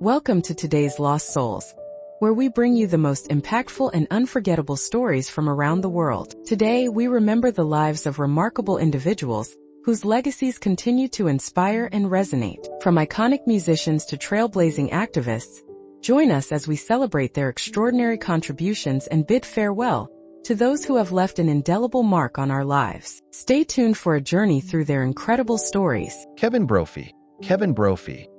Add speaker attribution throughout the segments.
Speaker 1: Welcome to today's Lost Souls, where we bring you the most impactful and unforgettable stories from around the world. Today, we remember the lives of remarkable individuals whose legacies continue to inspire and resonate. From iconic musicians to trailblazing activists, join us as we celebrate their extraordinary contributions and bid farewell to those who have left an indelible mark on our lives. Stay tuned for a journey through their incredible stories.
Speaker 2: Kevin Brophy,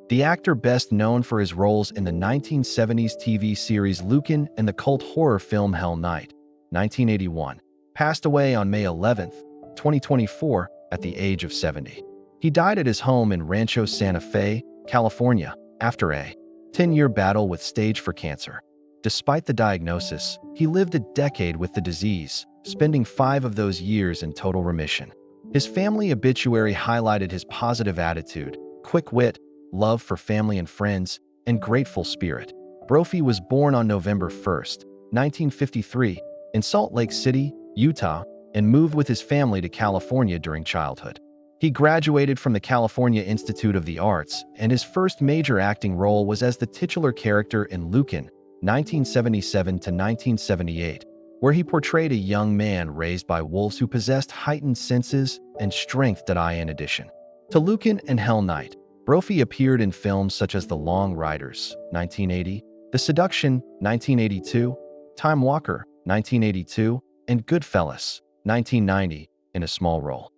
Speaker 2: the actor best known for his roles in the 1970s TV series Lucan and the cult horror film Hell Night, 1981, passed away on May 11, 2024, at the age of 70. He died at his home in Rancho Santa Fe, California, after a 10-year battle with stage 4 cancer. Despite the diagnosis, he lived a decade with the disease, spending 5 of those years in total remission. His family obituary highlighted his positive attitude, quick wit, love for family and friends, and grateful spirit. Brophy was born on November 1, 1953, in Salt Lake City, Utah, and moved with his family to California during childhood. He graduated from the California Institute of the Arts, and his first major acting role was as the titular character in Lucan, 1977 to 1978, where he portrayed a young man raised by wolves who possessed heightened senses and strength. In addition to Lucan and Hell Night, Brophy appeared in films such as The Long Riders, 1980, The Seduction, 1982, Time Walker, 1982, and Goodfellas, 1990, in a small role.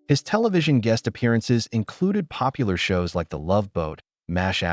Speaker 2: His television guest appearances included popular shows like The Love Boat, MASH*,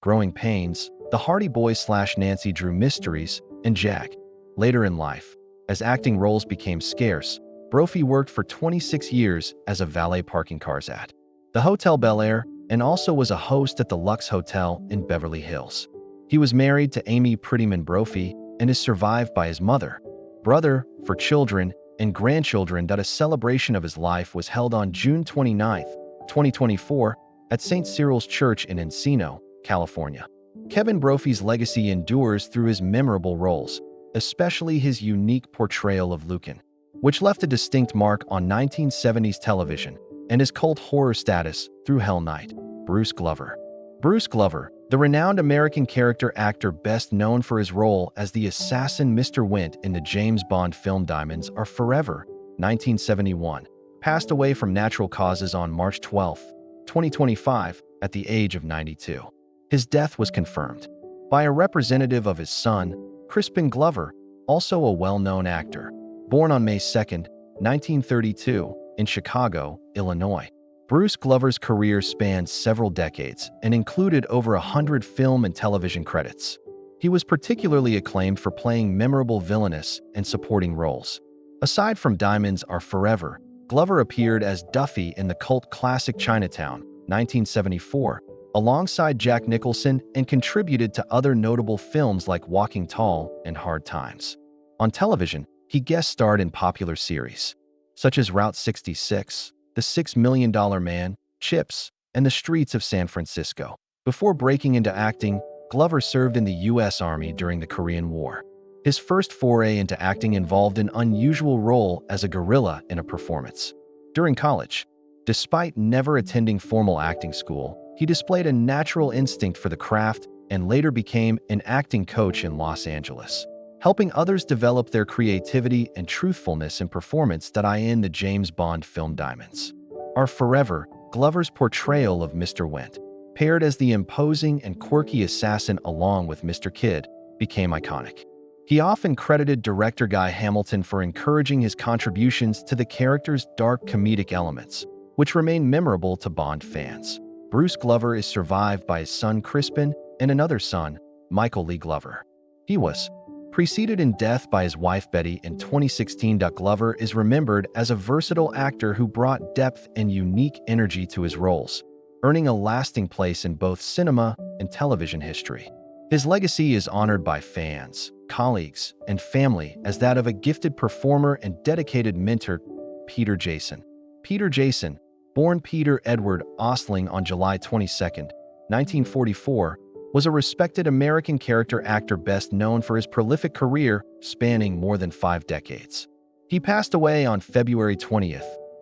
Speaker 2: Growing Pains, The Hardy Boys / Nancy Drew Mysteries, and Jag. Later in life, as acting roles became scarce, Brophy worked for 26 years as a valet parking cars at the Hotel Bel Air and also was a host at the Lux Hotel in Beverly Hills. He was married to Amy Prettyman Brophy and is survived by his mother, brother, 4 children, and grandchildren. A celebration of his life was held on June 29, 2024, at St. Cyril's Church in Encino, California. Kevin Brophy's legacy endures through his memorable roles, especially his unique portrayal of Lucan, which left a distinct mark on 1970s television, and his cult horror status through Hell Night. Bruce Glover, the renowned American character actor best known for his role as the assassin Mr. Wint in the James Bond film Diamonds Are Forever, 1971, passed away from natural causes on March 12, 2025, at the age of 92. His death was confirmed by a representative of his son, Crispin Glover, also a well-known actor, born on May 2, 1932, in Chicago, Illinois. Bruce Glover's career spanned several decades and included over 100 film and television credits. He was particularly acclaimed for playing memorable villainous and supporting roles. Aside from Diamonds Are Forever, Glover appeared as Duffy in the cult classic Chinatown, 1974, alongside Jack Nicholson, and contributed to other notable films like Walking Tall and Hard Times. On television, he guest starred in popular series such as Route 66, The $6 Million Man, Chips, and The Streets of San Francisco. Before breaking into acting, Glover served in the U.S. Army during the Korean War. His first foray into acting involved an unusual role as a gorilla in a performance during college. Despite never attending formal acting school, he displayed a natural instinct for the craft and later became an acting coach in Los Angeles, helping others develop their creativity and truthfulness in performance. In the James Bond film Diamonds Are Forever, Glover's portrayal of Mr. Wint, paired as the imposing and quirky assassin along with Mr. Kidd, became iconic. He often credited director Guy Hamilton for encouraging his contributions to the character's dark comedic elements, which remain memorable to Bond fans. Bruce Glover is survived by his son Crispin and another son, Michael Lee Glover. He was preceded in death by his wife Betty in 2016. Glover is remembered as a versatile actor who brought depth and unique energy to his roles, earning a lasting place in both cinema and television history. His legacy is honored by fans, colleagues, and family as that of a gifted performer and dedicated mentor. Peter Jason, born Peter Edward Ostling on July 22, 1944, was a respected American character actor best known for his prolific career spanning more than 5 decades. He passed away on February 20,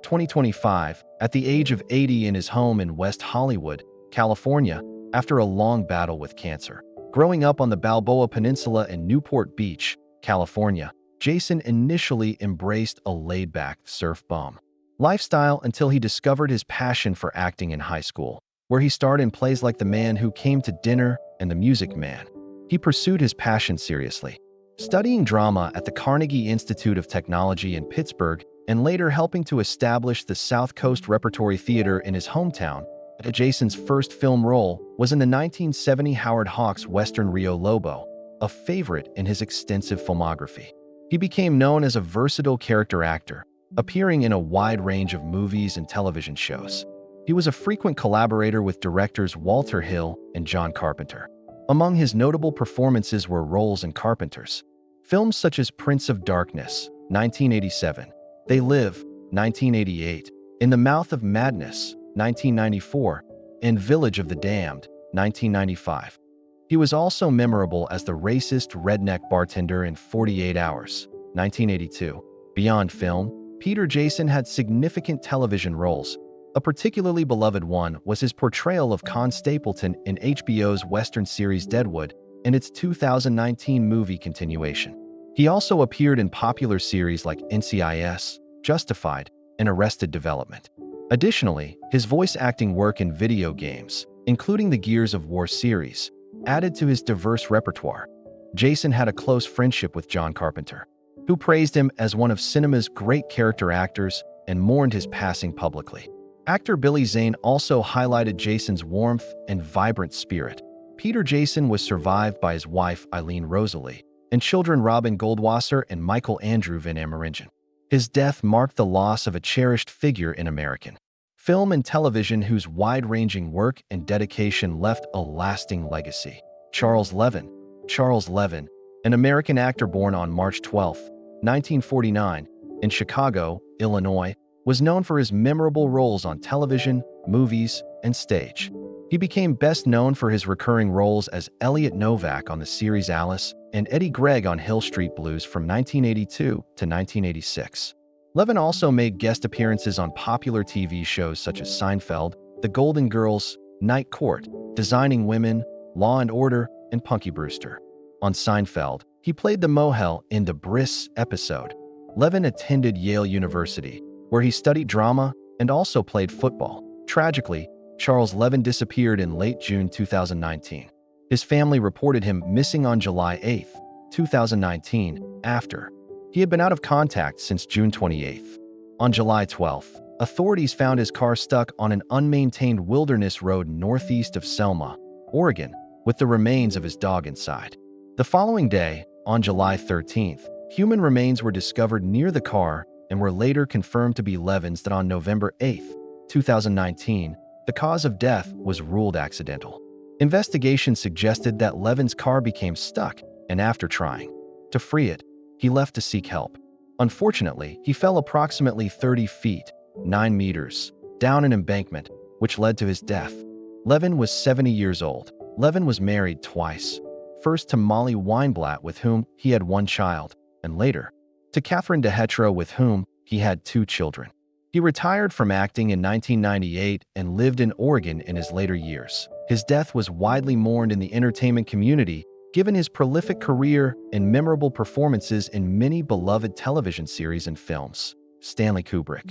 Speaker 2: 2025, at the age of 80 in his home in West Hollywood, California, after a long battle with cancer. Growing up on the Balboa Peninsula in Newport Beach, California, Jason initially embraced a laid-back surf bum lifestyle until he discovered his passion for acting in high school, where he starred in plays like The Man Who Came to Dinner and The Music Man. He pursued his passion seriously, studying drama at the Carnegie Institute of Technology in Pittsburgh and later helping to establish the South Coast Repertory Theater in his hometown. Jason's first film role was in the 1970 Howard Hawks Western Rio Lobo, a favorite in his extensive filmography. He became known as a versatile character actor, appearing in a wide range of movies and television shows. He was a frequent collaborator with directors Walter Hill and John Carpenter. Among his notable performances were roles in Carpenter's films such as Prince of Darkness, 1987, They Live, 1988, In the Mouth of Madness, 1994, and Village of the Damned, 1995. He was also memorable as the racist redneck bartender in 48 Hours, 1982. Beyond film, Peter Jason had significant television roles. A particularly beloved one was his portrayal of Con Stapleton in HBO's Western series Deadwood and its 2019 movie continuation. He also appeared in popular series like NCIS, Justified, and Arrested Development. Additionally, his voice acting work in video games, including the Gears of War series, added to his diverse repertoire. Jason had a close friendship with John Carpenter, who praised him as one of cinema's great character actors and mourned his passing publicly. Actor Billy Zane also highlighted Jason's warmth and vibrant spirit. Peter Jason was survived by his wife Eileen Rosalie and children Robin Goldwasser and Michael Andrew Van Ameringen. His death marked the loss of a cherished figure in American film and television whose wide-ranging work and dedication left a lasting legacy. Charles Levin, an American actor born on March 12, 1949, in Chicago, Illinois, was known for his memorable roles on television, movies, and stage. He became best known for his recurring roles as Elliot Novak on the series Alice and Eddie Gregg on Hill Street Blues from 1982 to 1986. Levin also made guest appearances on popular TV shows such as Seinfeld, The Golden Girls, Night Court, Designing Women, Law and Order, and Punky Brewster. On Seinfeld, he played the mohel in the Briss episode. Levin attended Yale University, where he studied drama and also played football. Tragically, Charles Levin disappeared in late June 2019. His family reported him missing on July 8, 2019, after he had been out of contact since June 28. On July 12, authorities found his car stuck on an unmaintained wilderness road northeast of Selma, Oregon, with the remains of his dog inside. The following day, on July 13, human remains were discovered near the car and were later confirmed to be Levin's. That on November 8, 2019, the cause of death was ruled accidental. Investigation suggested that Levin's car became stuck, and after trying to free it, he left to seek help. Unfortunately, he fell approximately 30 feet, 9 meters, down an embankment, which led to his death. Levin was 70 years old. Levin was married twice, first to Molly Weinblatt, with whom he had one child, and later to Catherine DeHetro, with whom he had 2 children. He retired from acting in 1998 and lived in Oregon in his later years. His death was widely mourned in the entertainment community, given his prolific career and memorable performances in many beloved television series and films. Stanley Kubrick,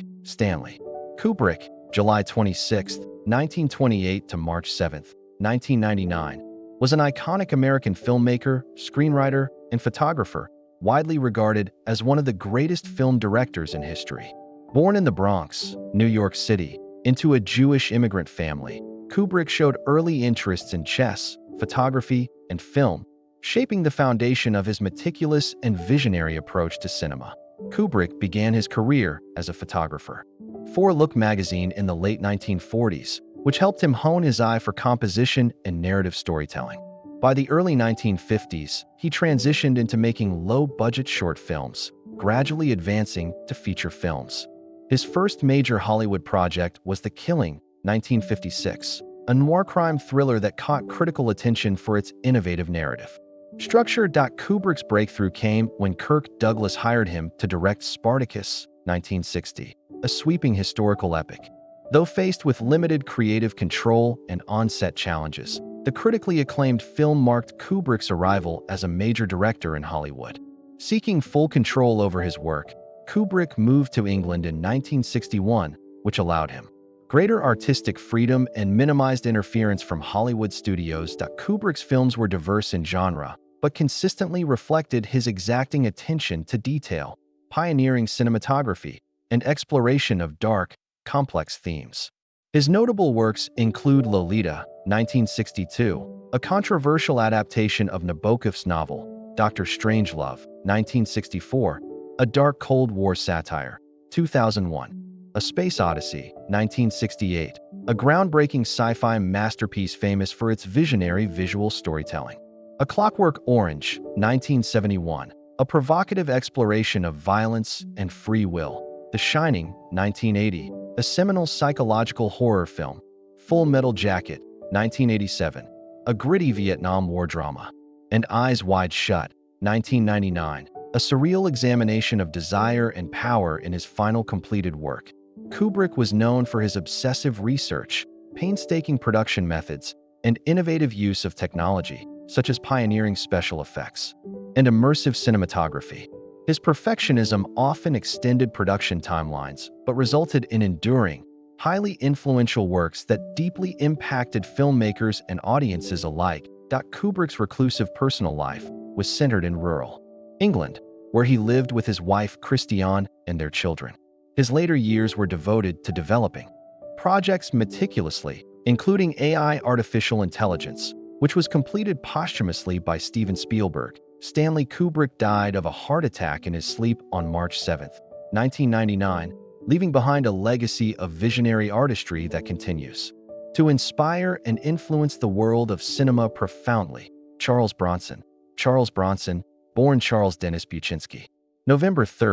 Speaker 2: July 26, 1928 to March 7, 1999, was an iconic American filmmaker, screenwriter, and photographer, widely regarded as one of the greatest film directors in history. Born in the Bronx, New York City, into a Jewish immigrant family, Kubrick showed early interests in chess, photography, and film, shaping the foundation of his meticulous and visionary approach to cinema. Kubrick began his career as a photographer for Look magazine in the late 1940s, which helped him hone his eye for composition and narrative storytelling. By the early 1950s, he transitioned into making low-budget short films, gradually advancing to feature films. His first major Hollywood project was The Killing, 1956, a noir crime thriller that caught critical attention for its innovative narrative structure. Kubrick's breakthrough came when Kirk Douglas hired him to direct Spartacus, 1960, a sweeping historical epic. Though faced with limited creative control and on-set challenges, The critically acclaimed film marked Kubrick's arrival as a major director in Hollywood. Seeking full control over his work, Kubrick moved to England in 1961, which allowed him greater artistic freedom and minimized interference from Hollywood studios. Kubrick's films were diverse in genre, but consistently reflected his exacting attention to detail, pioneering cinematography, and exploration of dark, complex themes. His notable works include Lolita, 1962, a controversial adaptation of Nabokov's novel, Dr. Strangelove, 1964, a dark Cold War satire, 2001, A Space Odyssey, 1968, a groundbreaking sci-fi masterpiece famous for its visionary visual storytelling. A Clockwork Orange, 1971, a provocative exploration of violence and free will. The Shining, 1980, a seminal psychological horror film. Full Metal Jacket, 1987, a gritty Vietnam War drama. And Eyes Wide Shut, 1999, a surreal examination of desire and power in his final completed work. Kubrick was known for his obsessive research, painstaking production methods, and innovative use of technology, such as pioneering special effects and immersive cinematography. His perfectionism often extended production timelines, but resulted in enduring, highly influential works that deeply impacted filmmakers and audiences alike. Kubrick's reclusive personal life was centered in rural England, where he lived with his wife Christiane and their children. His later years were devoted to developing projects meticulously, including AI artificial intelligence, which was completed posthumously by Steven Spielberg. Stanley Kubrick died of a heart attack in his sleep on March 7, 1999, leaving behind a legacy of visionary artistry that continues to inspire and influence the world of cinema profoundly. Charles Bronson. Charles Bronson, born Charles Dennis Buczynski, November 3,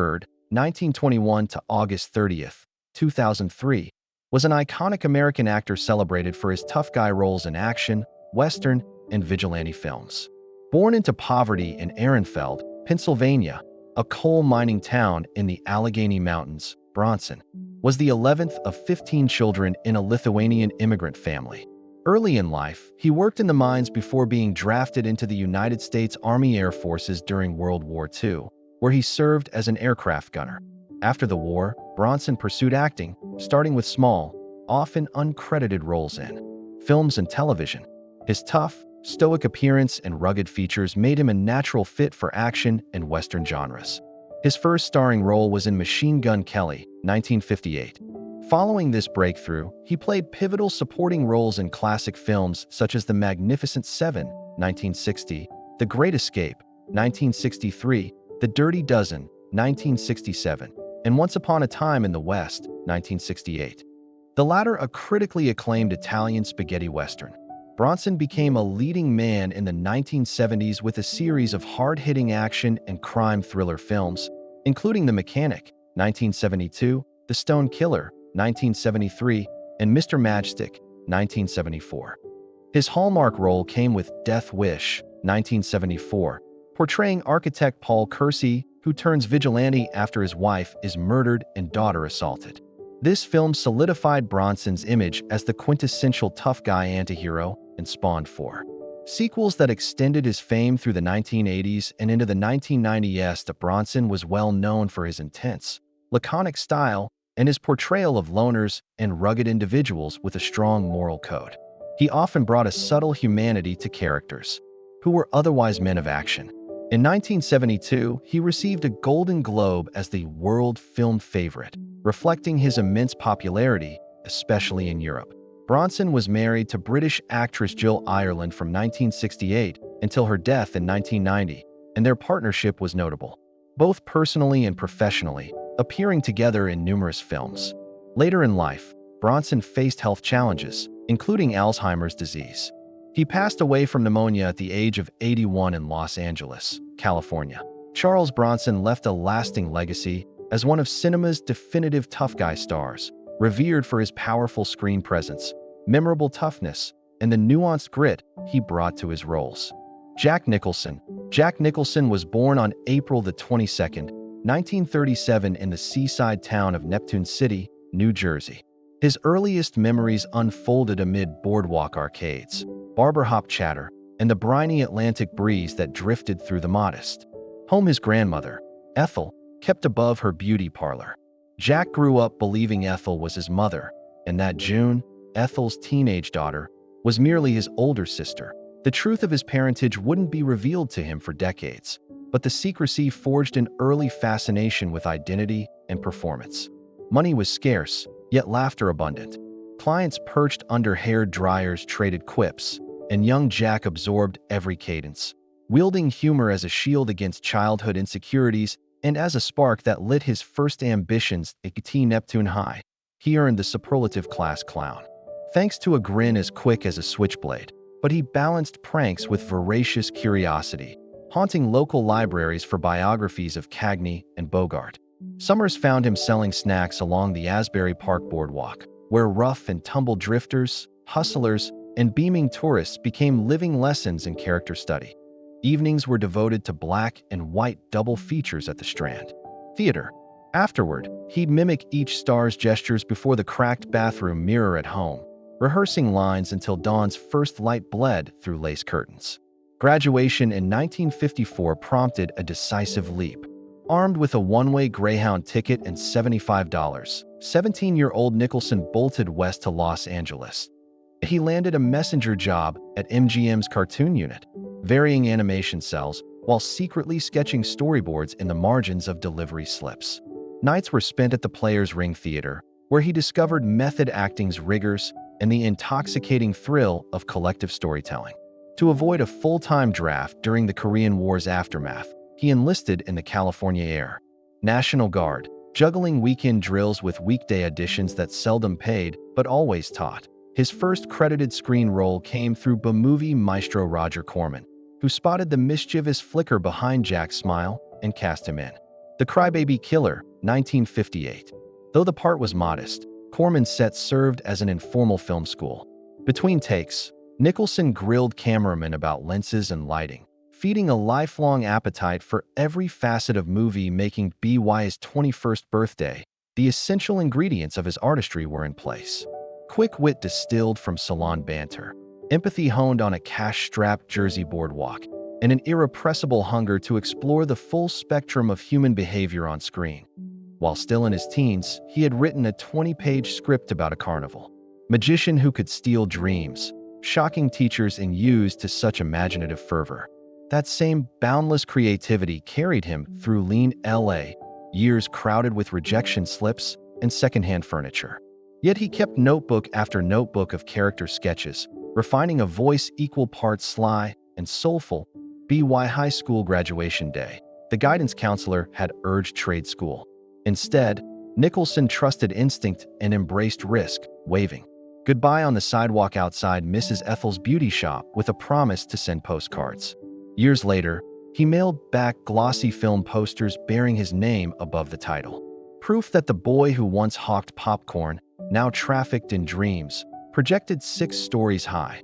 Speaker 2: 1921 to August 30, 2003, was an iconic American actor celebrated for his tough guy roles in action, Western, and vigilante films. Born into poverty in Ehrenfeld, Pennsylvania, a coal mining town in the Allegheny Mountains, Bronson was the 11th of 15 children in a Lithuanian immigrant family. Early in life, he worked in the mines before being drafted into the United States Army Air Forces during World War II, where he served as an aircraft gunner. After the war, Bronson pursued acting, starting with small, often uncredited roles in films and television. His tough, stoic appearance and rugged features made him a natural fit for action and Western genres. His first starring role was in Machine Gun Kelly, 1958. Following this breakthrough, he played pivotal supporting roles in classic films such as The Magnificent Seven, 1960, The Great Escape, 1963, The Dirty Dozen, 1967, and Once Upon a Time in the West, 1968. The latter a critically acclaimed Italian spaghetti western. Bronson became a leading man in the 1970s with a series of hard-hitting action and crime thriller films, including The Mechanic, 1972, The Stone Killer, 1973, and Mr. Matchstick, 1974. His hallmark role came with Death Wish, 1974, portraying architect Paul Kersey, who turns vigilante after his wife is murdered and daughter assaulted. This film solidified Bronson's image as the quintessential tough guy antihero and spawned four sequels that extended his fame through the 1980s and into the 1990s. Bronson was well known for his intense, laconic style and his portrayal of loners and rugged individuals with a strong moral code. He often brought a subtle humanity to characters who were otherwise men of action. In 1972, he received a Golden Globe as the World Film Favorite, reflecting his immense popularity, especially in Europe. Bronson was married to British actress Jill Ireland from 1968 until her death in 1990, and their partnership was notable, both personally and professionally, appearing together in numerous films. Later in life, Bronson faced health challenges, including Alzheimer's disease. He passed away from pneumonia at the age of 81 in Los Angeles, California. Charles Bronson left a lasting legacy as one of cinema's definitive tough guy stars, revered for his powerful screen presence, memorable toughness, and the nuanced grit he brought to his roles. Jack Nicholson. Jack Nicholson was born on April the 22nd, 1937 in the seaside town of Neptune City, New Jersey. His earliest memories unfolded amid boardwalk arcades, barber hop chatter, and the briny Atlantic breeze that drifted through the modest home his grandmother, Ethel, kept above her beauty parlor. Jack grew up believing Ethel was his mother, and that June, Ethel's teenage daughter, was merely his older sister. The truth of his parentage wouldn't be revealed to him for decades, but the secrecy forged an early fascination with identity and performance. Money was scarce, yet laughter abundant. Clients perched under hair dryers traded quips, and young Jack absorbed every cadence, wielding humor as a shield against childhood insecurities and as a spark that lit his first ambitions at Neptune High. He earned the superlative class clown, thanks to a grin as quick as a switchblade. But he balanced pranks with voracious curiosity, haunting local libraries for biographies of Cagney and Bogart. Summers found him selling snacks along the Asbury Park boardwalk, where rough and tumble drifters, hustlers, and beaming tourists became living lessons in character study. Evenings were devoted to black and white double features at the Strand Theater. Afterward, he'd mimic each star's gestures before the cracked bathroom mirror at home, rehearsing lines until dawn's first light bled through lace curtains. Graduation in 1954 prompted a decisive leap. Armed with a one-way Greyhound ticket and $75, 17-year-old Nicholson bolted west to Los Angeles. He landed a messenger job at MGM's cartoon unit, varying animation cells while secretly sketching storyboards in the margins of delivery slips. Nights were spent at the Players Ring Theater, where he discovered method acting's rigors and the intoxicating thrill of collective storytelling. To avoid a full-time draft during the Korean War's aftermath, he enlisted in the California Air National Guard, juggling weekend drills with weekday auditions that seldom paid but always taught. His first credited screen role came through B-movie maestro Roger Corman, who spotted the mischievous flicker behind Jack's smile and cast him in The Crybaby Killer, 1958. Though the part was modest, Corman's set served as an informal film school. Between takes, Nicholson grilled cameramen about lenses and lighting, feeding a lifelong appetite for every facet of movie-making. BY's 21st birthday, the essential ingredients of his artistry were in place. Quick wit distilled from salon banter, empathy honed on a cash-strapped Jersey boardwalk, and an irrepressible hunger to explore the full spectrum of human behavior on screen. While still in his teens, he had written a 20-page script about a carnival magician who could steal dreams, shocking teachers and used to such imaginative fervor. That same boundless creativity carried him through lean LA, years crowded with rejection slips and secondhand furniture. Yet he kept notebook after notebook of character sketches, refining a voice equal parts sly and soulful. BY high school graduation day, the guidance counselor had urged trade school. Instead, Nicholson trusted instinct and embraced risk, waving goodbye on the sidewalk outside Mrs. Ethel's beauty shop with a promise to send postcards. Years later, he mailed back glossy film posters bearing his name above the title. Proof that the boy who once hawked popcorn, now trafficked in dreams, projected 6 stories high.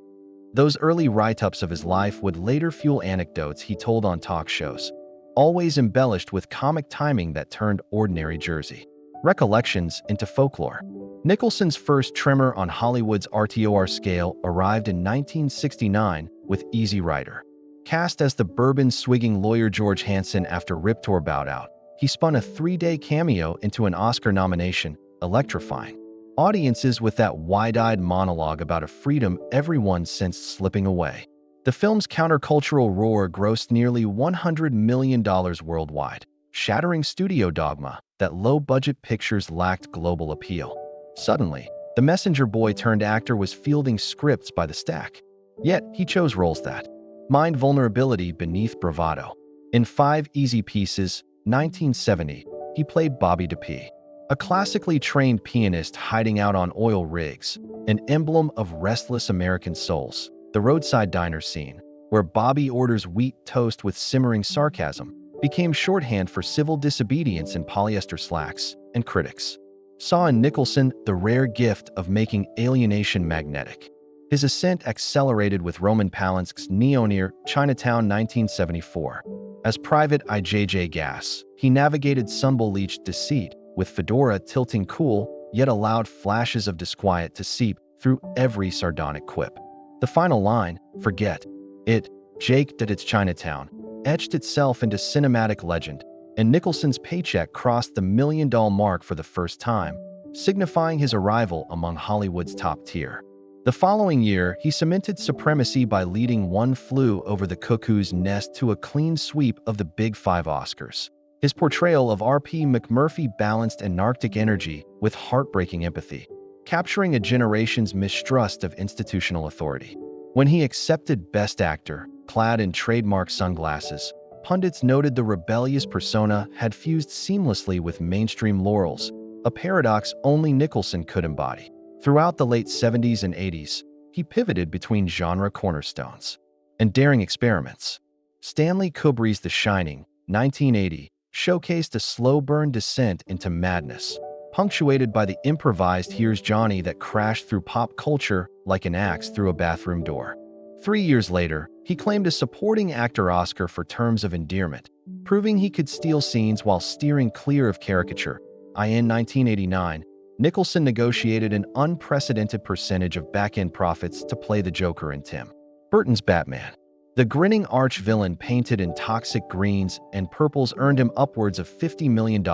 Speaker 2: Those early write-ups of his life would later fuel anecdotes he told on talk shows, always embellished with comic timing that turned ordinary Jersey recollections into folklore. Nicholson's first tremor on Hollywood's RTOR scale arrived in 1969 with Easy Rider. Cast as the bourbon-swigging lawyer George Hansen after Rip Torn bowed out, he spun a 3-day cameo into an Oscar nomination, electrifying audiences with that wide-eyed monologue about a freedom everyone sensed slipping away. The film's countercultural roar grossed nearly $100 million worldwide, shattering studio dogma that low-budget pictures lacked global appeal. Suddenly, the messenger boy-turned-actor was fielding scripts by the stack. Yet, he chose roles that mined vulnerability beneath bravado. In 5 Easy Pieces, 1970, he played Bobby DeP, a classically trained pianist hiding out on oil rigs, an emblem of restless American souls. The roadside diner scene, where Bobby orders wheat toast with simmering sarcasm, became shorthand for civil disobedience in polyester slacks, and critics saw in Nicholson the rare gift of making alienation magnetic. His ascent accelerated with Roman Polanski's Near Chinatown 1974. As Private IJJ Gass, he navigated sun-bleached deceit, with fedora tilting cool, yet allowed flashes of disquiet to seep through every sardonic quip. The final line, "Forget it, Jake did its Chinatown," etched itself into cinematic legend, and Nicholson's paycheck crossed the $1 million mark for the first time, signifying his arrival among Hollywood's top tier. The following year, he cemented supremacy by leading One Flew Over the Cuckoo's Nest to a clean sweep of the Big Five Oscars. His portrayal of R.P. McMurphy balanced anarchic energy with heartbreaking empathy, capturing a generation's mistrust of institutional authority. When he accepted Best Actor, clad in trademark sunglasses, pundits noted the rebellious persona had fused seamlessly with mainstream laurels, a paradox only Nicholson could embody. Throughout the late 70s and 80s, he pivoted between genre cornerstones and daring experiments. Stanley Kubrick's The Shining, 1980, showcased a slow-burn descent into madness, punctuated by the improvised "Here's Johnny" that crashed through pop culture like an axe through a bathroom door. 3 years later, he claimed a supporting actor Oscar for Terms of Endearment, proving he could steal scenes while steering clear of caricature. In 1989, Nicholson negotiated an unprecedented percentage of back-end profits to play the Joker in Tim Burton's Batman. The grinning arch-villain painted in toxic greens and purples earned him upwards of $50 million,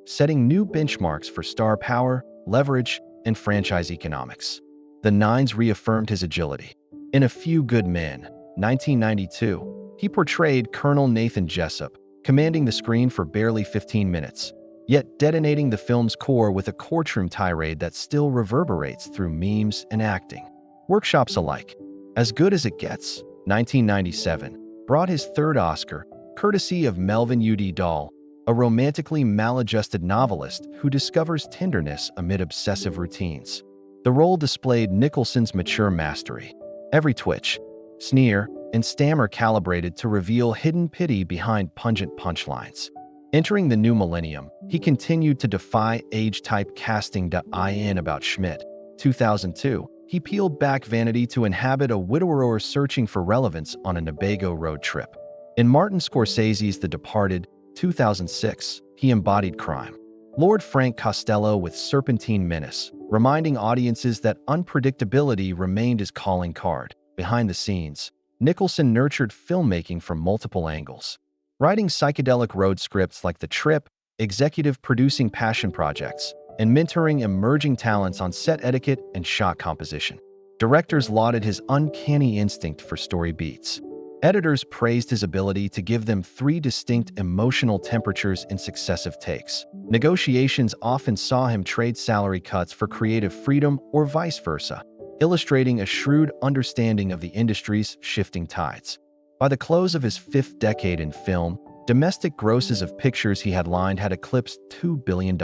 Speaker 2: setting new benchmarks for star power, leverage, and franchise economics. The Nines reaffirmed his agility. In A Few Good Men, 1992, he portrayed Colonel Nathan Jessup, commanding the screen for barely 15 minutes, yet detonating the film's core with a courtroom tirade that still reverberates through memes and acting workshops alike. As Good as It Gets, 1997, brought his third Oscar, courtesy of Melvin U.D. Dahl, a romantically maladjusted novelist who discovers tenderness amid obsessive routines. The role displayed Nicholson's mature mastery. Every twitch, sneer, and stammer calibrated to reveal hidden pity behind pungent punchlines. Entering the new millennium, he continued to defy age-type casting. In About Schmidt, 2002, he peeled back vanity to inhabit a widower searching for relevance on a Nebago road trip. In Martin Scorsese's The Departed, 2006, he embodied crime. Lord Frank Costello with Serpentine Menace, reminding audiences that unpredictability remained his calling card. Behind the scenes, Nicholson nurtured filmmaking from multiple angles. Writing psychedelic road scripts like The Trip, executive producing passion projects, and mentoring emerging talents on set etiquette and shot composition. Directors lauded his uncanny instinct for story beats. Editors praised his ability to give them 3 distinct emotional temperatures in successive takes. Negotiations often saw him trade salary cuts for creative freedom or vice versa, illustrating a shrewd understanding of the industry's shifting tides. By the close of his 5th decade in film, domestic grosses of pictures he had lined had eclipsed $2 billion.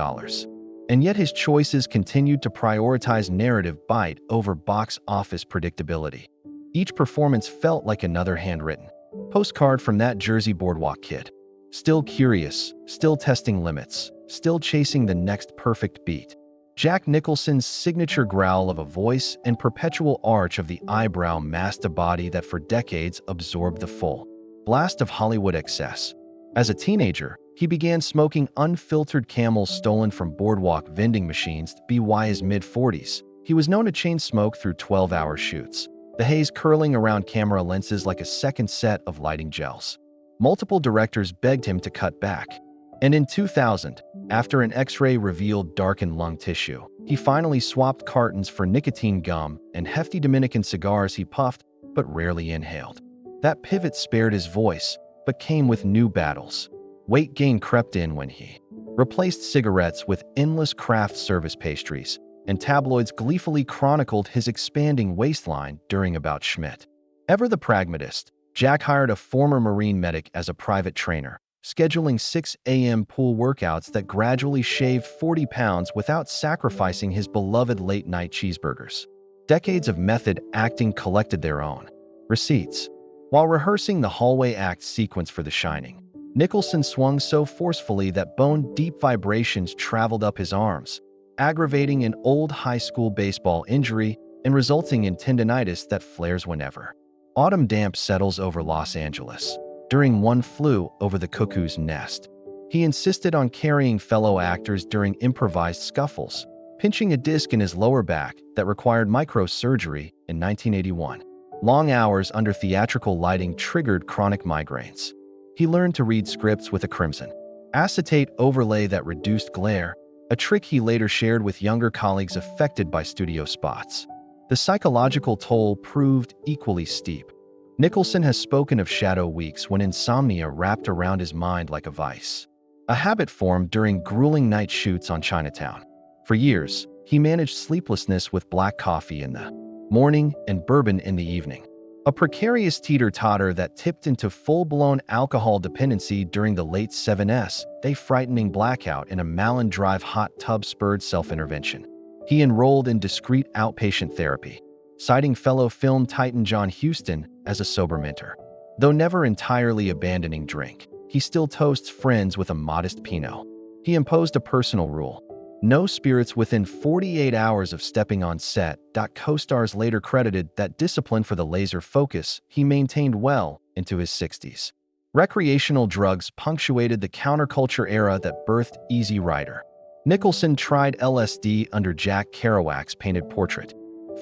Speaker 2: And yet his choices continued to prioritize narrative bite over box office predictability. Each performance felt like another handwritten postcard from that Jersey boardwalk kid. Still curious, still testing limits, still chasing the next perfect beat. Jack Nicholson's signature growl of a voice and perpetual arch of the eyebrow masked a body that for decades absorbed the full blast of Hollywood excess. As a teenager, he began smoking unfiltered Camels stolen from boardwalk vending machines. By his mid-40s, he was known to chain smoke through 12-hour shoots, the haze curling around camera lenses like a second set of lighting gels. Multiple directors begged him to cut back. And in 2000, after an X-ray revealed darkened lung tissue, he finally swapped cartons for nicotine gum and hefty Dominican cigars he puffed but rarely inhaled. That pivot spared his voice, but came with new battles. Weight gain crept in when he replaced cigarettes with endless craft service pastries, and tabloids gleefully chronicled his expanding waistline during About Schmidt. Ever the pragmatist, Jack hired a former Marine medic as a private trainer, scheduling 6 a.m. pool workouts that gradually shaved 40 pounds without sacrificing his beloved late-night cheeseburgers. Decades of method acting collected their own receipts. While rehearsing the hallway act sequence for The Shining, Nicholson swung so forcefully that bone-deep vibrations traveled up his arms, aggravating an old high school baseball injury and resulting in tendinitis that flares whenever autumn damp settles over Los Angeles. During One Flew Over the Cuckoo's Nest, he insisted on carrying fellow actors during improvised scuffles, pinching a disc in his lower back that required microsurgery in 1981. Long hours under theatrical lighting triggered chronic migraines. He learned to read scripts with a crimson acetate overlay that reduced glare, a trick he later shared with younger colleagues affected by studio spots. The psychological toll proved equally steep. Nicholson has spoken of shadow weeks when insomnia wrapped around his mind like a vice. A habit formed during grueling night shoots on Chinatown. For years, he managed sleeplessness with black coffee in the morning and bourbon in the evening. A precarious teeter-totter that tipped into full-blown alcohol dependency during the late 7s, a frightening blackout in a Malin Drive hot tub spurred self-intervention. He enrolled in discreet outpatient therapy, citing fellow film titan John Huston as a sober mentor. Though never entirely abandoning drink, he still toasts friends with a modest Pinot. He imposed a personal rule: no spirits within 48 hours of stepping on set. Co-stars later credited that discipline for the laser focus he maintained well into his 60s. Recreational drugs punctuated the counterculture era that birthed Easy Rider. Nicholson tried LSD under Jack Kerouac's painted portrait,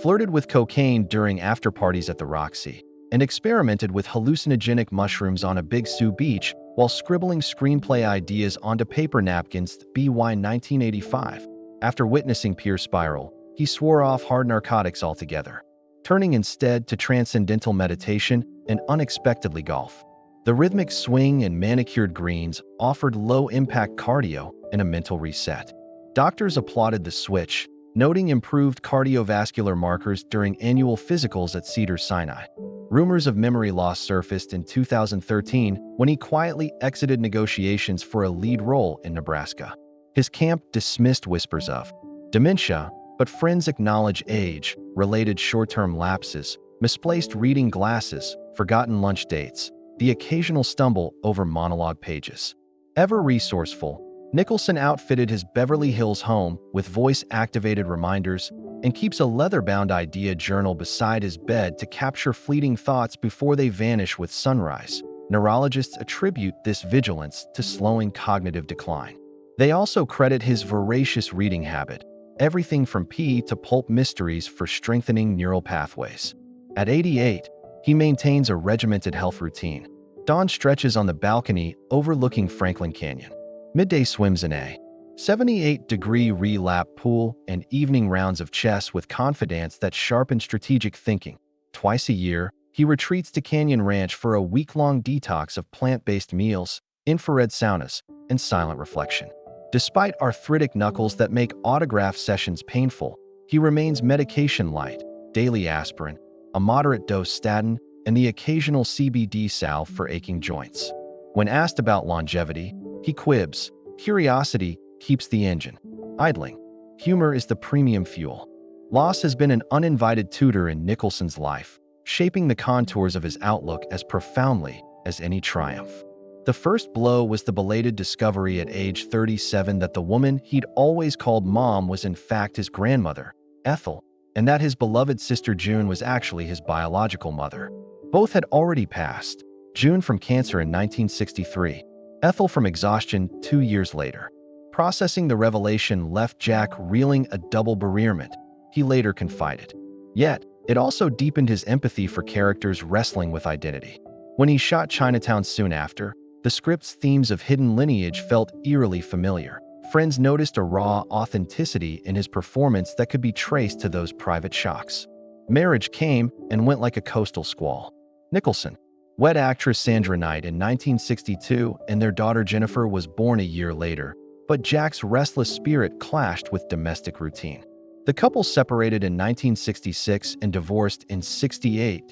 Speaker 2: flirted with cocaine during after-parties at the Roxy, and experimented with hallucinogenic mushrooms on a Big Sur beach while scribbling screenplay ideas onto paper napkins. BY 1985. After witnessing Pure Spiral, he swore off hard narcotics altogether, turning instead to transcendental meditation and unexpectedly golf. The rhythmic swing and manicured greens offered low-impact cardio and a mental reset. Doctors applauded the switch, noting improved cardiovascular markers during annual physicals at Cedars-Sinai. Rumors of memory loss surfaced in 2013 when he quietly exited negotiations for a lead role in Nebraska. His camp dismissed whispers of dementia, but friends acknowledge age, related short-term lapses, misplaced reading glasses, forgotten lunch dates, the occasional stumble over monologue pages. Ever resourceful, Nicholson outfitted his Beverly Hills home with voice-activated reminders and keeps a leather-bound idea journal beside his bed to capture fleeting thoughts before they vanish with sunrise. Neurologists attribute this vigilance to slowing cognitive decline. They also credit his voracious reading habit, everything from P to pulp mysteries, for strengthening neural pathways. At 88, he maintains a regimented health routine. Dawn stretches on the balcony overlooking Franklin Canyon. Midday swims in a 78-degree re-lap pool, and evening rounds of chess with confidence that sharpen strategic thinking. Twice a year, he retreats to Canyon Ranch for a week-long detox of plant-based meals, infrared saunas, and silent reflection. Despite arthritic knuckles that make autograph sessions painful, he remains medication-light: daily aspirin, a moderate dose statin, and the occasional CBD salve for aching joints. When asked about longevity, he quibs, "Curiosity keeps the engine idling. Humor is the premium fuel." Loss has been an uninvited tutor in Nicholson's life, shaping the contours of his outlook as profoundly as any triumph. The first blow was the belated discovery at age 37 that the woman he'd always called mom was in fact his grandmother, Ethel, and that his beloved sister June was actually his biological mother. Both had already passed, June from cancer in 1963, Ethel from exhaustion 2 years later. Processing the revelation left Jack reeling a double bereavement, he later confided. Yet, it also deepened his empathy for characters wrestling with identity. When he shot Chinatown soon after, the script's themes of hidden lineage felt eerily familiar. Friends noticed a raw authenticity in his performance that could be traced to those private shocks. Marriage came and went like a coastal squall. Nicholson wed actress Sandra Knight in 1962, and their daughter Jennifer was born a year later, but Jack's restless spirit clashed with domestic routine. The couple separated in 1966 and divorced in '68.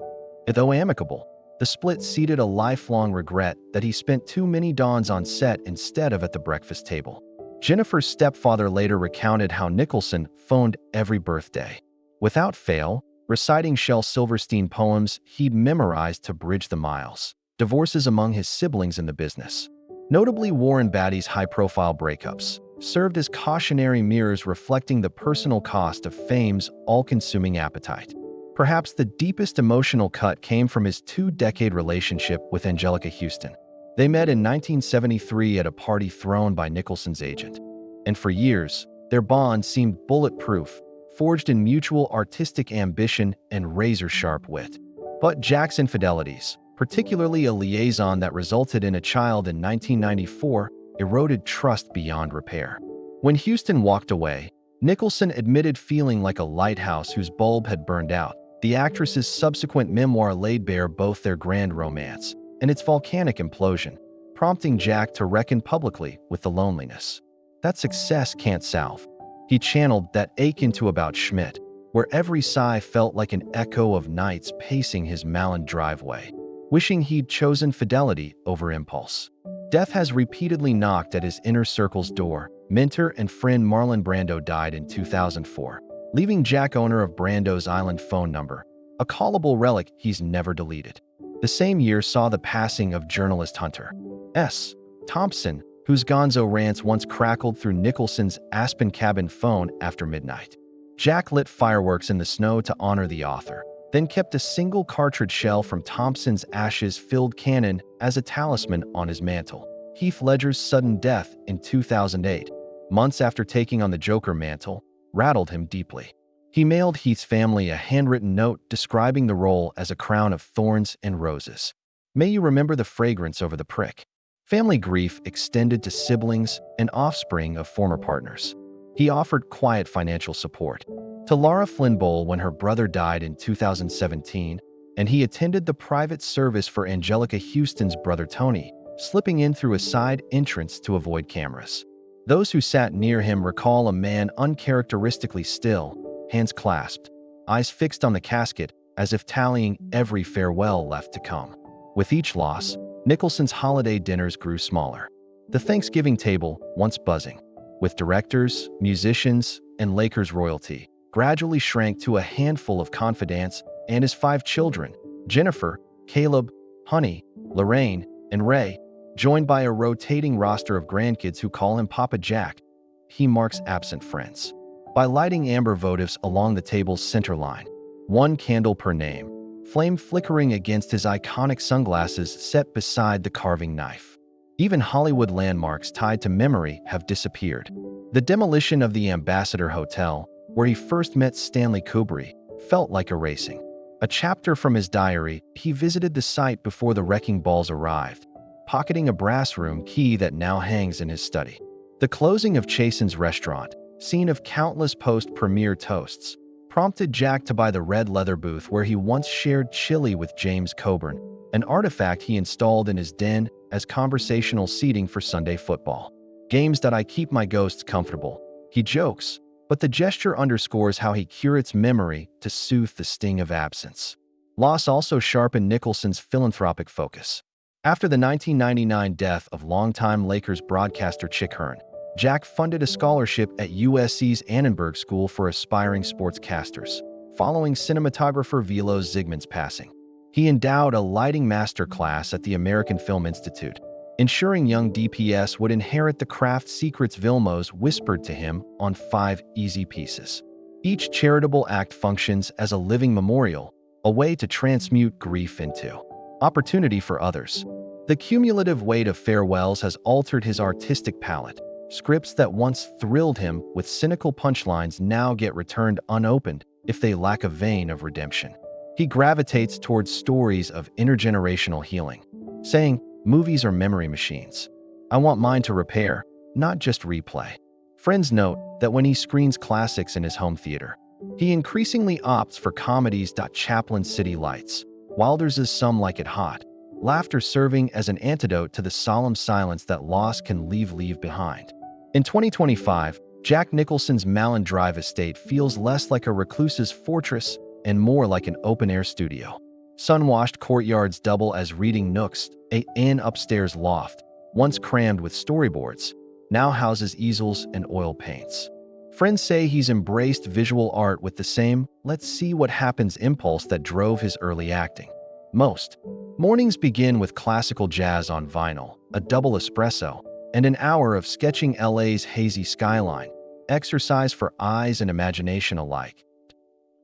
Speaker 2: Though amicable, the split seeded a lifelong regret that he spent too many dawns on set instead of at the breakfast table. Jennifer's stepfather later recounted how Nicholson phoned every birthday, without fail, reciting Shel Silverstein poems he'd memorized to bridge the miles. Divorces among his siblings in the business, notably Warren Beatty's high-profile breakups, served as cautionary mirrors reflecting the personal cost of fame's all-consuming appetite. Perhaps the deepest emotional cut came from his 2-decade relationship with Angelica Houston. They met in 1973 at a party thrown by Nicholson's agent, and for years, their bond seemed bulletproof, forged in mutual artistic ambition and razor-sharp wit. But Jack's infidelities, particularly a liaison that resulted in a child in 1994, eroded trust beyond repair. When Huston walked away, Nicholson admitted feeling like a lighthouse whose bulb had burned out. The actress's subsequent memoir laid bare both their grand romance and its volcanic implosion, prompting Jack to reckon publicly with the loneliness that success can't salve. He channeled that ache into About Schmidt, where every sigh felt like an echo of nights pacing his Malin driveway, wishing he'd chosen fidelity over impulse. Death has repeatedly knocked at his inner circle's door. Mentor and friend Marlon Brando died in 2004, leaving Jack owner of Brando's Island phone number, a callable relic he's never deleted. The same year saw the passing of journalist Hunter S. Thompson, whose gonzo rants once crackled through Nicholson's Aspen cabin phone after midnight. Jack lit fireworks in the snow to honor the author, then kept a single cartridge shell from Thompson's ashes-filled cannon as a talisman on his mantle. Heath Ledger's sudden death in 2008, months after taking on the Joker mantle, rattled him deeply. He mailed Heath's family a handwritten note describing the role as a crown of thorns and roses. May you remember the fragrance over the prick. Family grief extended to siblings and offspring of former partners. He offered quiet financial support to Laura Flynn Bowl when her brother died in 2017, and he attended the private service for Angelica Houston's brother Tony, slipping in through a side entrance to avoid cameras. Those who sat near him recall a man uncharacteristically still, hands clasped, eyes fixed on the casket as if tallying every farewell left to come. With each loss, Nicholson's holiday dinners grew smaller. The Thanksgiving table, once buzzing with directors, musicians, and Lakers royalty, gradually shrank to a handful of confidants and his 5 children, Jennifer, Caleb, Honey, Lorraine, and Ray, joined by a rotating roster of grandkids who call him Papa Jack. He marks absent friends by lighting amber votives along the table's center line, 1 candle per name, flame flickering against his iconic sunglasses set beside the carving knife. Even Hollywood landmarks tied to memory have disappeared. The demolition of the Ambassador Hotel, where he first met Stanley Kubrick, felt like erasing a chapter from his diary. He visited the site before the wrecking balls arrived, pocketing a brass room key that now hangs in his study. The closing of Chasen's restaurant, scene of countless post-premiere toasts, prompted Jack to buy the red leather booth where he once shared chili with James Coburn, an artifact he installed in his den as conversational seating for Sunday football. "Games that I keep my ghosts comfortable," he jokes, but the gesture underscores how he curates memory to soothe the sting of absence. Loss also sharpened Nicholson's philanthropic focus. After the 1999 death of longtime Lakers broadcaster Chick Hearn, Jack funded a scholarship at USC's Annenberg School for aspiring sportscasters. Following cinematographer Vilo Zsigmond's passing, he endowed a lighting master class at the American Film Institute, ensuring young DPS would inherit the craft secrets Vilmos whispered to him on 5 easy pieces. Each charitable act functions as a living memorial, a way to transmute grief into opportunity for others. The cumulative weight of farewells has altered his artistic palette. Scripts that once thrilled him with cynical punchlines now get returned unopened if they lack a vein of redemption. He gravitates towards stories of intergenerational healing, saying, "Movies are memory machines. I want mine to repair, not just replay." Friends note that when he screens classics in his home theater, he increasingly opts for comedies. Chaplin City Lights, Wilder's Some Like It Hot, laughter serving as an antidote to the solemn silence that loss can leave behind. In 2025, Jack Nicholson's Malin Drive estate feels less like a recluse's fortress and more like an open-air studio. Sun-washed courtyards double as reading nooks. An upstairs loft, once crammed with storyboards, now houses easels and oil paints. Friends say he's embraced visual art with the same "let's see what happens" impulse that drove his early acting. Most mornings begin with classical jazz on vinyl, a double espresso, and an hour of sketching LA's hazy skyline, exercise for eyes and imagination alike.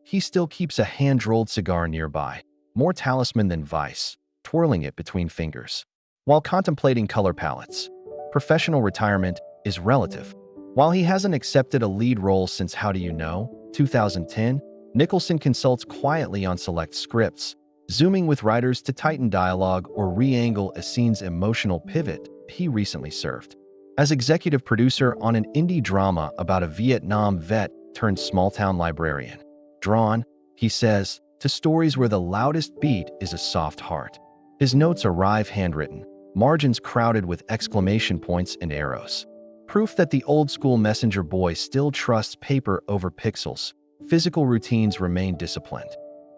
Speaker 2: He still keeps a hand-rolled cigar nearby, more talisman than vice, twirling it between fingers. While contemplating color palettes, professional retirement is relative. While he hasn't accepted a lead role since How Do You Know, 2010, Nicholson consults quietly on select scripts, zooming with writers to tighten dialogue or re-angle a scene's emotional pivot. He recently served as executive producer on an indie drama about a Vietnam vet turned small-town librarian. Drawn, he says, to stories where the loudest beat is a soft heart. His notes arrive handwritten, margins crowded with exclamation points and arrows. Proof that the old-school messenger boy still trusts paper over pixels. Physical routines remain disciplined.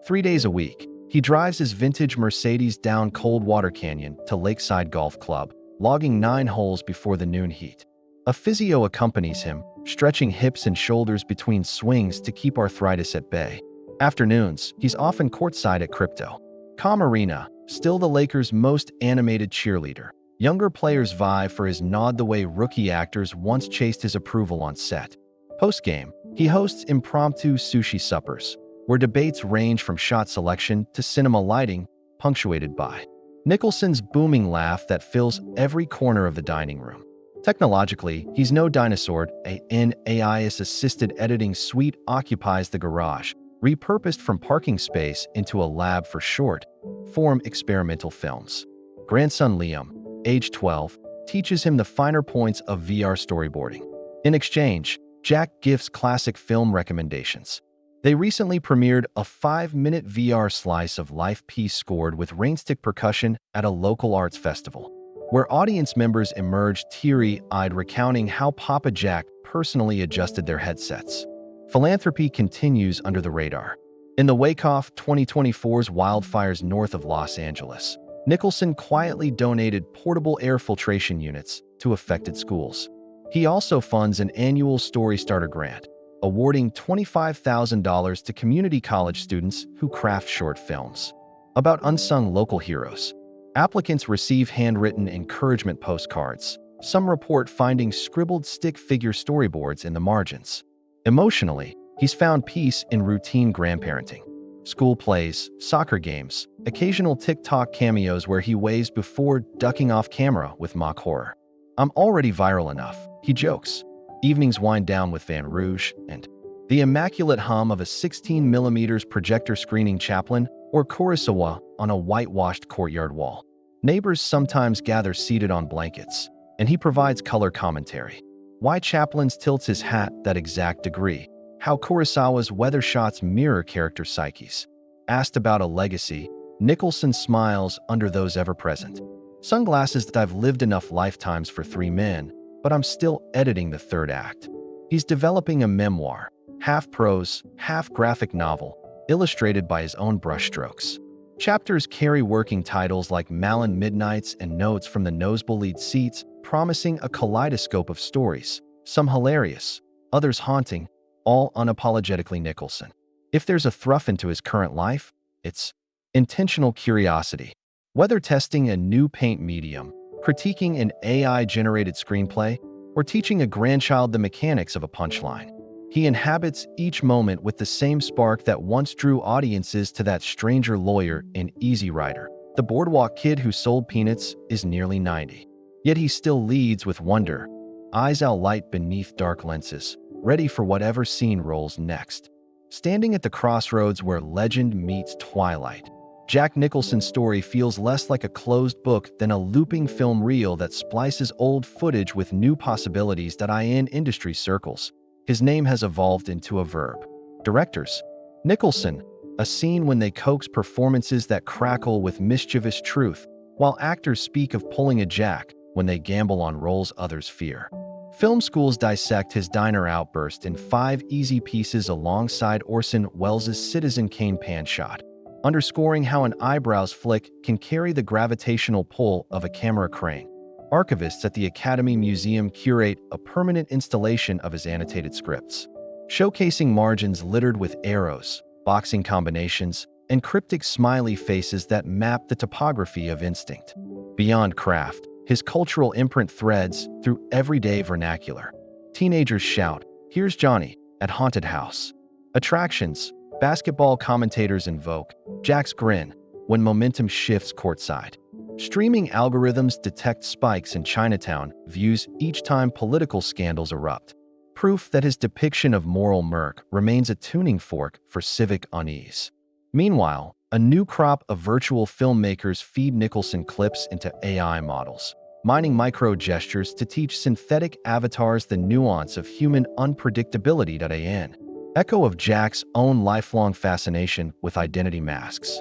Speaker 2: 3 days a week, he drives his vintage Mercedes down Coldwater Canyon to Lakeside Golf Club, logging 9 holes before the noon heat. A physio accompanies him, stretching hips and shoulders between swings to keep arthritis at bay. Afternoons, he's often courtside at Crypto. Arena, still the Lakers' most animated cheerleader. Younger players vie for his nod the way rookie actors once chased his approval on set. Post-game, he hosts impromptu sushi suppers, where debates range from shot selection to cinema lighting, punctuated by Nicholson's booming laugh that fills every corner of the dining room. Technologically, he's no dinosaur. An AI-assisted editing suite occupies the garage, repurposed from parking space into a lab for short-form experimental films. Grandson Liam, age 12, teaches him the finer points of VR storyboarding. In exchange, Jack gives classic film recommendations. They recently premiered a 5-minute VR slice of life piece scored with rainstick percussion at a local arts festival, where audience members emerged teary-eyed recounting how Papa Jack personally adjusted their headsets. Philanthropy continues under the radar. In the wake of 2024's wildfires north of Los Angeles, Nicholson quietly donated portable air filtration units to affected schools. He also funds an annual Story Starter grant, awarding $25,000 to community college students who craft short films about unsung local heroes. Applicants receive handwritten encouragement postcards. Some report finding scribbled stick figure storyboards in the margins. Emotionally, he's found peace in routine grandparenting. School plays, soccer games, occasional TikTok cameos where he waves before ducking off camera with mock horror. I'm already viral enough, he jokes. Evenings wind down with Van Rouge and the immaculate hum of a 16mm projector screening Chaplin or Kurosawa on a whitewashed courtyard wall. Neighbors sometimes gather seated on blankets, and he provides color commentary. Why Chaplin's tilts his hat that exact degree. How Kurosawa's weather shots mirror character psyches. Asked about a legacy, Nicholson smiles under those ever present. Sunglasses that I've lived enough lifetimes for 3 men, but I'm still editing the 3rd act. He's developing a memoir, half prose, half graphic novel, illustrated by his own brushstrokes. Chapters carry working titles like Malin Midnights and Notes from the Nosebleed Seats, promising a kaleidoscope of stories, some hilarious, others haunting, all unapologetically Nicholson. If there's a thruff into his current life, it's intentional curiosity. Whether testing a new paint medium, critiquing an AI-generated screenplay, or teaching a grandchild the mechanics of a punchline, he inhabits each moment with the same spark that once drew audiences to that stranger lawyer in Easy Rider. The boardwalk kid who sold peanuts is nearly 90. Yet he still leads with wonder, eyes alight beneath dark lenses, ready for whatever scene rolls next. Standing at the crossroads where legend meets twilight, Jack Nicholson's story feels less like a closed book than a looping film reel that splices old footage with new possibilities that in industry circles. His name has evolved into a verb. Directors. Nicholson, a scene when they coax performances that crackle with mischievous truth, while actors speak of pulling a Jack when they gamble on roles others fear. Film schools dissect his diner outburst in 5 easy pieces alongside Orson Welles' Citizen Kane pan shot, underscoring how an eyebrows flick can carry the gravitational pull of a camera crane. Archivists at the Academy Museum curate a permanent installation of his annotated scripts, showcasing margins littered with arrows, boxing combinations, and cryptic smiley faces that map the topography of instinct. Beyond craft, his cultural imprint threads through everyday vernacular. Teenagers shout, "Here's Johnny," at haunted house. Attractions, basketball commentators invoke Jack's grin when momentum shifts courtside. Streaming algorithms detect spikes in Chinatown views each time political scandals erupt. Proof that his depiction of moral murk remains a tuning fork for civic unease. Meanwhile, a new crop of virtual filmmakers feed Nicholson clips into AI models, mining micro-gestures to teach synthetic avatars the nuance of human unpredictability. An echo of Jack's own lifelong fascination with identity masks.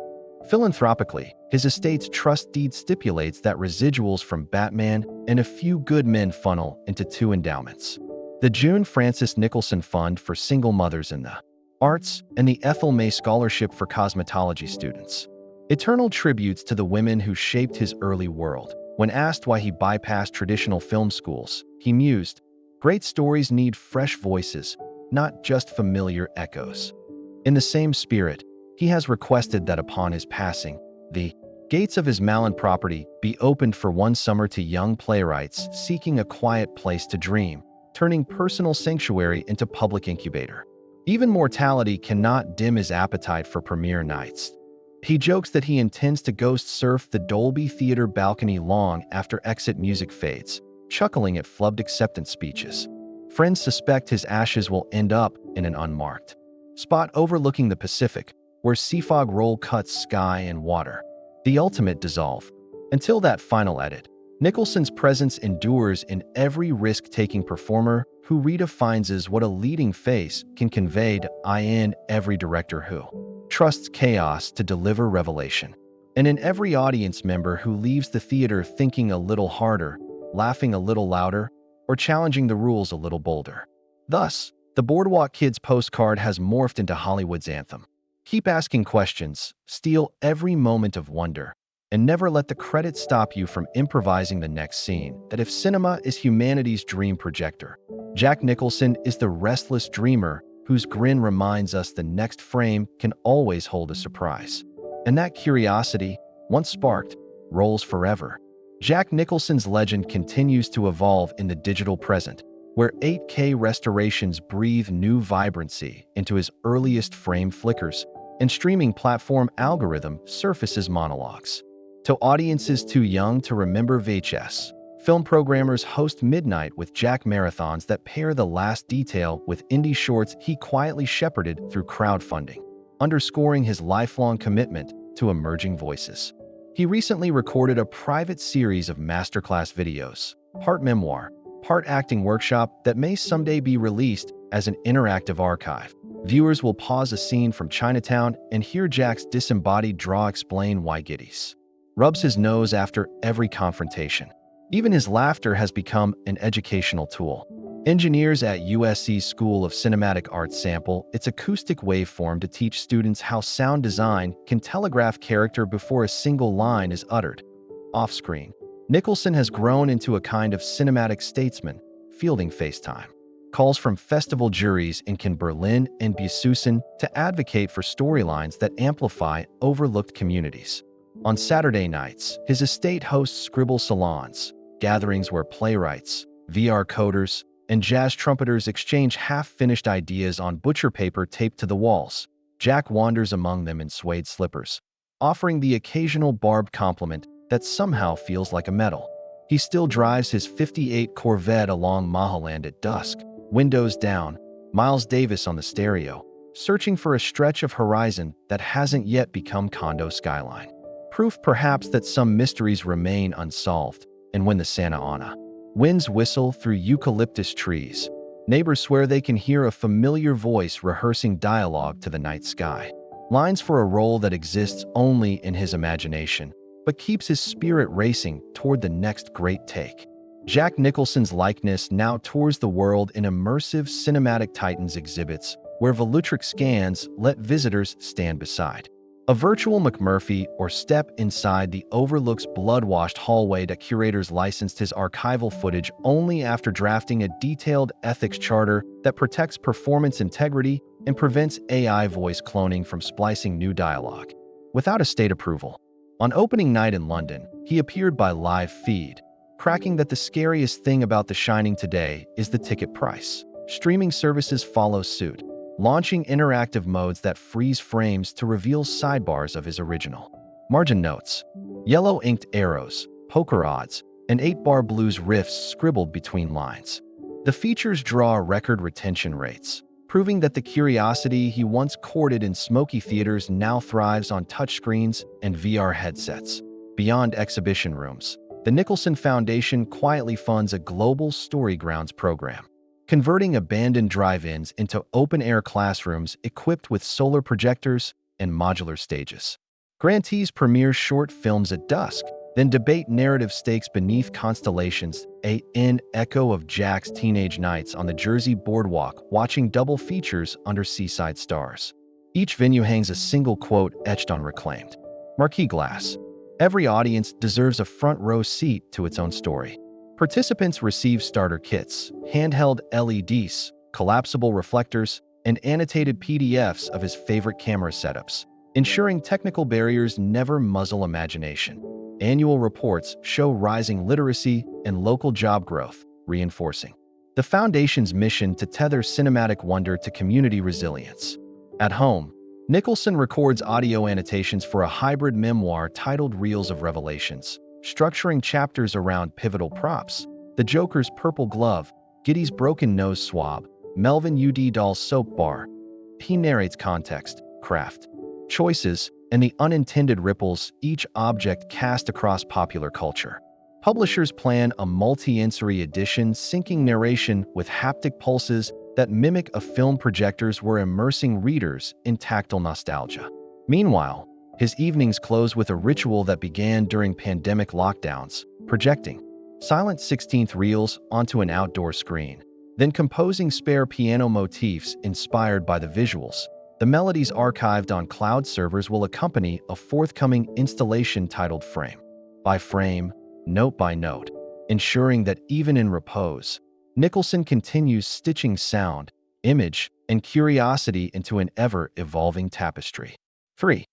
Speaker 2: Philanthropically, his estate's trust deed stipulates that residuals from Batman and A Few Good Men funnel into two endowments: the June Francis Nicholson Fund for Single Mothers in the Arts and the Ethel May Scholarship for Cosmetology Students. Eternal tributes to the women who shaped his early world. When asked why he bypassed traditional film schools, he mused, "Great stories need fresh voices, not just familiar echoes." In the same spirit, he has requested that upon his passing, the gates of his Malin property be opened for one summer to young playwrights seeking a quiet place to dream, turning personal sanctuary into public incubator. Even mortality cannot dim his appetite for premiere nights. He jokes that he intends to ghost surf the Dolby Theater balcony long after exit music fades, chuckling at flubbed acceptance speeches. Friends suspect his ashes will end up in an unmarked spot overlooking the Pacific, where sea fog roll cuts sky and water. The ultimate dissolve. Until that final edit, Nicholson's presence endures in every risk-taking performer who redefines what a leading face can convey in every director who trusts chaos to deliver revelation, and in every audience member who leaves the theater thinking a little harder, laughing a little louder, or challenging the rules a little bolder. Thus, the Boardwalk Kids postcard has morphed into Hollywood's anthem. Keep asking questions, steal every moment of wonder, and never let the credits stop you from improvising the next scene. That if cinema is humanity's dream projector, Jack Nicholson is the restless dreamer whose grin reminds us the next frame can always hold a surprise. And that curiosity, once sparked, rolls forever. Jack Nicholson's legend continues to evolve in the digital present, where 8K restorations breathe new vibrancy into his earliest frame flickers, and streaming platform algorithm surfaces monologues. To audiences too young to remember VHS, film programmers host Midnight with Jack marathons that pair the last detail with indie shorts he quietly shepherded through crowdfunding, underscoring his lifelong commitment to emerging voices. He recently recorded a private series of masterclass videos, part memoir, part acting workshop that may someday be released as an interactive archive. Viewers will pause a scene from Chinatown and hear Jack's disembodied draw explain why Giddys rubs his nose after every confrontation. Even his laughter has become an educational tool. Engineers at USC's School of Cinematic Arts sample its acoustic waveform to teach students how sound design can telegraph character before a single line is uttered. Off-screen, Nicholson has grown into a kind of cinematic statesman, fielding FaceTime calls from festival juries in Cannes, Berlin, and Busan to advocate for storylines that amplify overlooked communities. On Saturday nights, his estate hosts scribble salons, gatherings where playwrights, VR coders, and jazz trumpeters exchange half-finished ideas on butcher paper taped to the walls. Jack wanders among them in suede slippers, offering the occasional barbed compliment that somehow feels like a medal. He still drives his '58 Corvette along Mahaland at dusk, windows down, Miles Davis on the stereo, searching for a stretch of horizon that hasn't yet become condo skyline. Proof perhaps that some mysteries remain unsolved, and when the Santa Ana winds whistle through eucalyptus trees, neighbors swear they can hear a familiar voice rehearsing dialogue to the night sky. Lines for a role that exists only in his imagination, but keeps his spirit racing toward the next great take. Jack Nicholson's likeness now tours the world in immersive cinematic Titans exhibits, where volumetric scans let visitors stand beside a virtual McMurphy or step inside the overlooks blood-washed hallway that curators licensed his archival footage only after drafting a detailed ethics charter that protects performance integrity and prevents AI voice cloning from splicing new dialogue without estate approval. On opening night in London, he appeared by live feed, cracking that the scariest thing about The Shining today is the ticket price. Streaming services follow suit, launching interactive modes that freeze frames to reveal sidebars of his original. Margin notes, yellow-inked arrows, poker odds, and 8-bar blues riffs scribbled between lines. The features draw record retention rates, proving that the curiosity he once courted in smoky theaters now thrives on touchscreens and VR headsets. Beyond exhibition rooms, the Nicholson Foundation quietly funds a global Story Grounds program, converting abandoned drive-ins into open-air classrooms equipped with solar projectors and modular stages. Grantees premiere short films at dusk, then debate narrative stakes beneath constellations, an echo of Jack's teenage nights on the Jersey boardwalk watching double features under seaside stars. Each venue hangs a single quote etched on reclaimed marquee glass. Every audience deserves a front-row seat to its own story. Participants receive starter kits, handheld LEDs, collapsible reflectors, and annotated PDFs of his favorite camera setups, ensuring technical barriers never muzzle imagination. Annual reports show rising literacy and local job growth, reinforcing the Foundation's mission to tether cinematic wonder to community resilience. At home, Nicholson records audio annotations for a hybrid memoir titled Reels of Revelations, structuring chapters around pivotal props: the Joker's purple glove, Giddy's broken nose swab, Melvin UD doll's soap bar. He narrates context, craft, choices, and the unintended ripples each object cast across popular culture. Publishers plan a multi-sensory edition syncing narration with haptic pulses that mimic a film projectors were immersing readers in tactile nostalgia. Meanwhile, his evenings close with a ritual that began during pandemic lockdowns, projecting silent 16th reels onto an outdoor screen, then composing spare piano motifs inspired by the visuals. The melodies archived on cloud servers will accompany a forthcoming installation titled Frame by Frame, Note by Note, ensuring that even in repose, Nicholson continues stitching sound, image, and curiosity into an ever-evolving tapestry. 3.